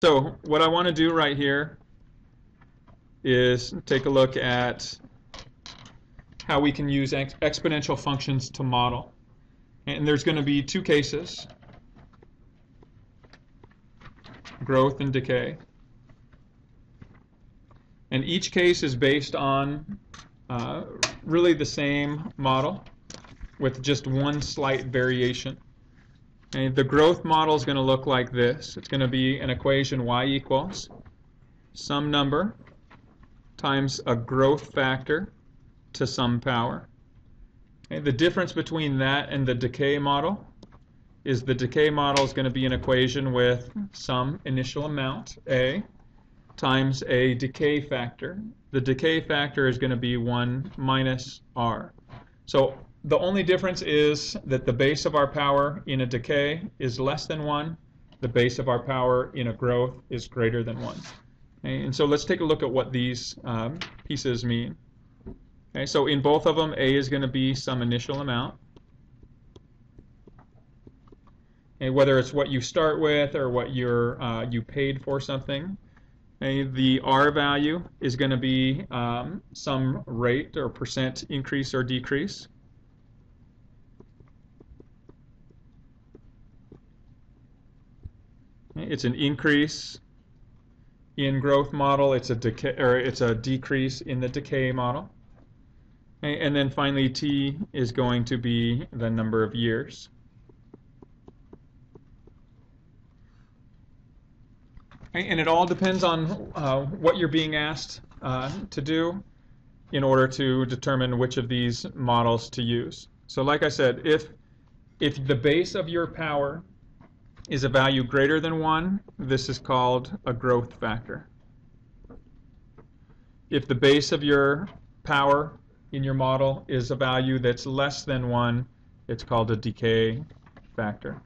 So what I want to do right here is take a look at how we can use exponential functions to model. And there's going to be two cases, growth and decay. And each case is based on really the same model with just one slight variation. And the growth model is going to look like this. It's going to be an equation y equals some number times a growth factor to some power. Okay, the difference between that and the decay model is the decay model is going to be an equation with some initial amount, A, times a decay factor. The decay factor is going to be 1 minus R. So the only difference is that the base of our power in a decay is less than 1. The base of our power in a growth is greater than 1. Okay, and so let's take a look at what these pieces mean. Okay, so in both of them, A is going to be some initial amount. Okay, whether it's what you start with or what you paid for something. Okay, the R value is going to be some rate or percent increase or decrease. Okay, it's an increase in growth model. It's a decay, or it's a decrease in the decay model. Okay, and then finally, T is going to be the number of years. And it all depends on what you're being asked to do in order to determine which of these models to use. So like I said, if the base of your power is a value greater than 1, this is called a growth factor. If the base of your power in your model is a value that's less than 1, it's called a decay factor.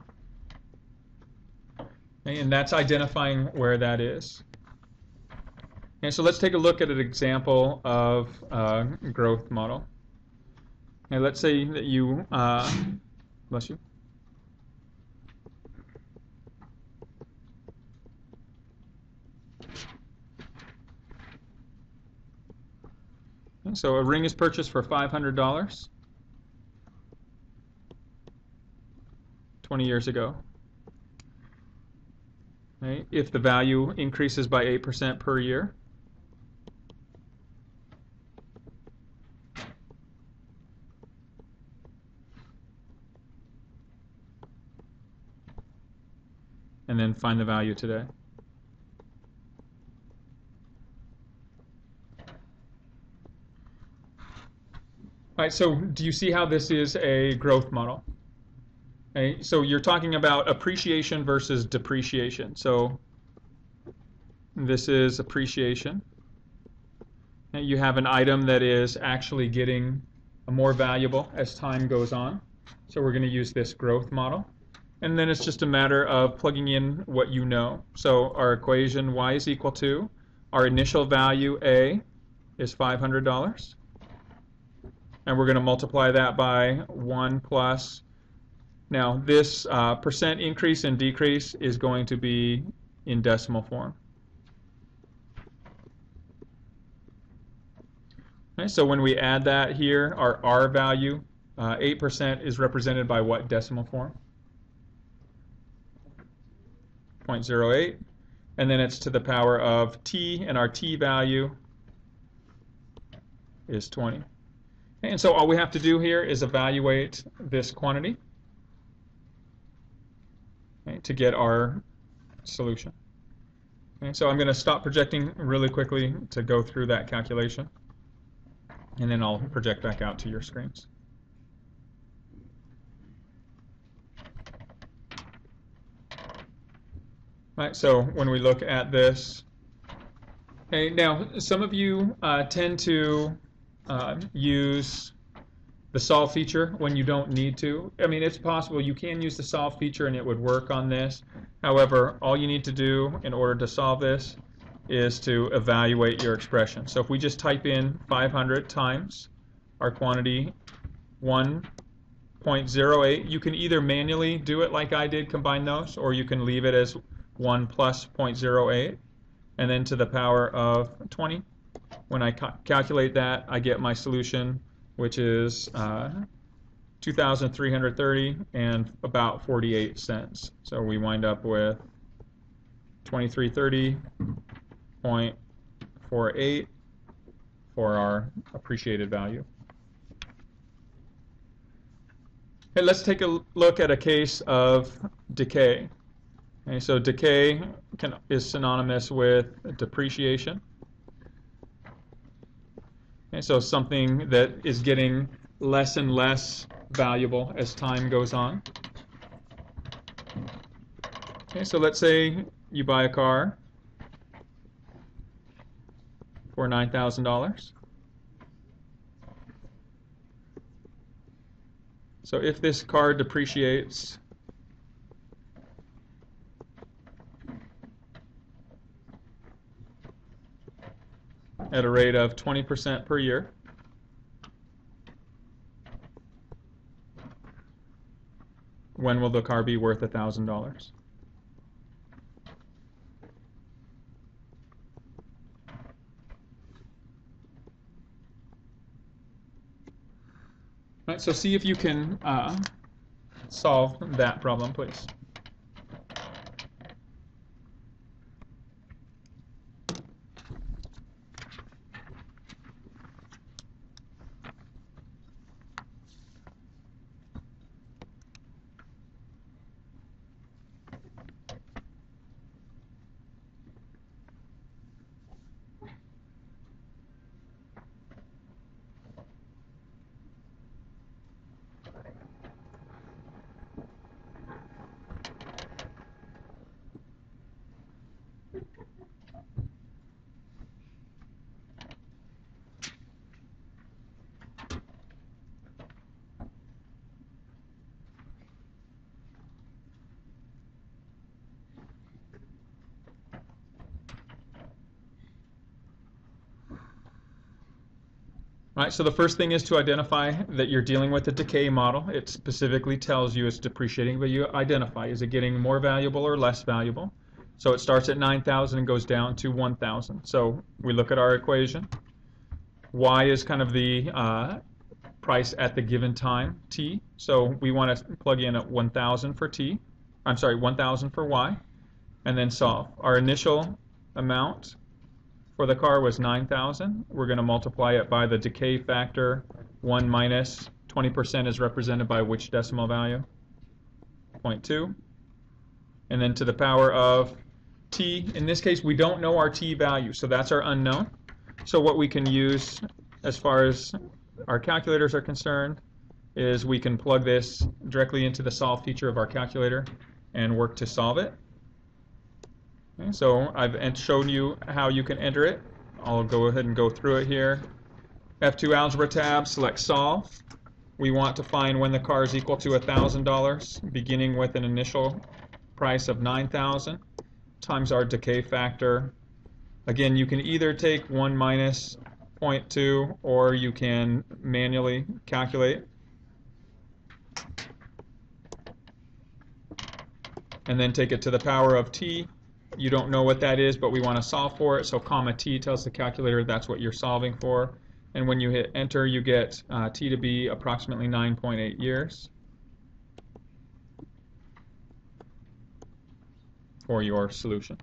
And that's identifying where that is. And so let's take a look at an example of a growth model. And let's say that you, bless you. And so a ring is purchased for $500 20 years ago. Okay, if the value increases by 8% per year, and then find the value today. All right, so do you see how this is a growth model? Okay, so you're talking about appreciation versus depreciation. So this is appreciation. And you have an item that is actually getting more valuable as time goes on. So we're going to use this growth model. And then it's just a matter of plugging in what you know. So our equation y is equal to our initial value A is $500. And we're going to multiply that by 1 plus. Now, this percent increase and decrease is going to be in decimal form. Okay, so when we add that here, our R value, 8% is represented by what decimal form? 0.08. And then it's to the power of T, and our T value is 20. Okay, and so all we have to do here is evaluate this quantity. Okay, to get our solution. Okay, so I'm going to stop projecting really quickly to go through that calculation, and then I'll project back out to your screens. All right, so when we look at this, okay, now some of you tend to use the solve feature when you don't need to. I mean, it's possible you can use the solve feature and it would work on this. However, all you need to do in order to solve this is to evaluate your expression. So if we just type in 500 times our quantity 1.08, you can either manually do it like I did, combine those, or you can leave it as 1 plus 0.08, and then to the power of 20. When I calculate that, I get my solution, which is 2,330 and about 48 cents. So we wind up with 2330.48 for our appreciated value. Okay, let's take a look at a case of decay. Okay, so decay is synonymous with depreciation. Okay, so something that is getting less and less valuable as time goes on. Okay, so let's say you buy a car for $9,000. So if this car depreciates at a rate of 20% per year, when will the car be worth $1,000? Right, so see if you can solve that problem, please. Right, so the first thing is to identify that you're dealing with a decay model. It specifically tells you it's depreciating, but you identify, is it getting more valuable or less valuable? So it starts at 9,000 and goes down to 1,000. So we look at our equation. Y is kind of the price at the given time, t. So we want to plug in at 1,000 for t. I'm sorry, 1,000 for y, and then solve. Our initial amount for the car was 9,000. We're going to multiply it by the decay factor. 1 minus 20% is represented by which decimal value? 0.2. And then to the power of t. In this case, we don't know our t value, so that's our unknown. So what we can use as far as our calculators are concerned is we can plug this directly into the solve feature of our calculator and work to solve it. Okay, so I've shown you how you can enter it. I'll go ahead and go through it here. F2 Algebra tab, select Solve. We want to find when the car is equal to $1,000, beginning with an initial price of 9,000 times our decay factor. Again, you can either take 1 minus 0.2 or you can manually calculate. And then take it to the power of t. You don't know what that is, but we want to solve for it. So comma t tells the calculator that's what you're solving for. And when you hit enter, you get t to be approximately 9.8 years for your solution.